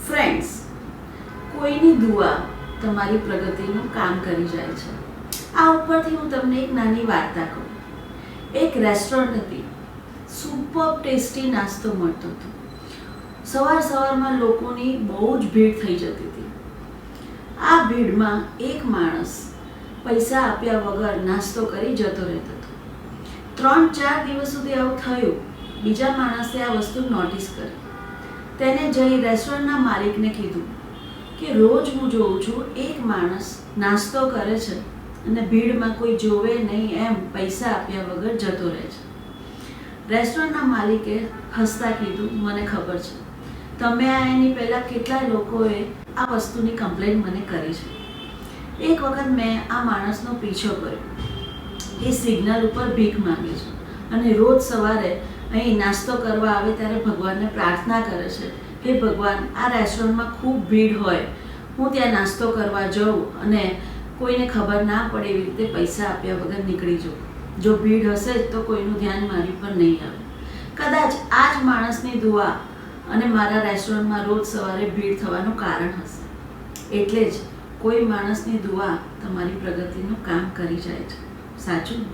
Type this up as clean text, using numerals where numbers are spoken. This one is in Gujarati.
ફ્રેન્ડ્સ, કોઈની દુઆ તમારી પ્રગતિનું કામ કરી જાય છે. આ ઉપરથી હું તમને એક નાની વાર્તા કહું. એક રેસ્ટોરન્ટ હતી, સુપર ટેસ્ટી નાસ્તો મળતો હતો. સવારમાં લોકોની બહુ જ ભીડ થઈ જતી હતી. આ ભીડમાં એક માણસ પૈસા આપ્યા વગર નાસ્તો કરી જતો રહેતો હતો. 3-4 દિવસ સુધી આવું થયું. બીજા માણસે આ વસ્તુ નોટિસ કરી. તેને જઈ રેસ્ટોરન્ટના માલિકને કીધું કે રોજ હું જોઉં છું એક માણસ નાસ્તો કરે છે અને ભીડમાં કોઈ જોવે નહીં એમ પૈસા આપ્યા વગર જતો રહે છે. રેસ્ટોરન્ટના માલિકે હસતા કીધું, મને ખબર છે, તમે આ એની પહેલાં કેટલાય લોકોએ આ વસ્તુની કમ્પ્લેન મને કરી છે. એક વખત મેં આ માણસનો પીછો કર્યો. એ સિગ્નલ ઉપર ભીખ માંગે છે અને રોજ સવારે અહીં નાસ્તો કરવા આવે ત્યારે ભગવાનને પ્રાર્થના કરે છે, હે ભગવાન, આ રેસ્ટોરન્ટમાં ખૂબ ભીડ હોય, હું ત્યાં નાસ્તો કરવા જાઉં અને કોઈને ખબર ના પડે એવી રીતે પૈસા આપ્યા વગર નીકળી જાઉં. જો ભીડ હશે તો કોઈનું ધ્યાન મારી પર નહીં આવે. કદાચ આ જ માણસની દુઆ અને મારા રેસ્ટોરન્ટમાં રોજ સવારે ભીડ થવાનું કારણ હશે. એટલે જ કોઈ માણસની દુઆ તમારી પ્રગતિનું કામ કરી જાય છે. સાચું?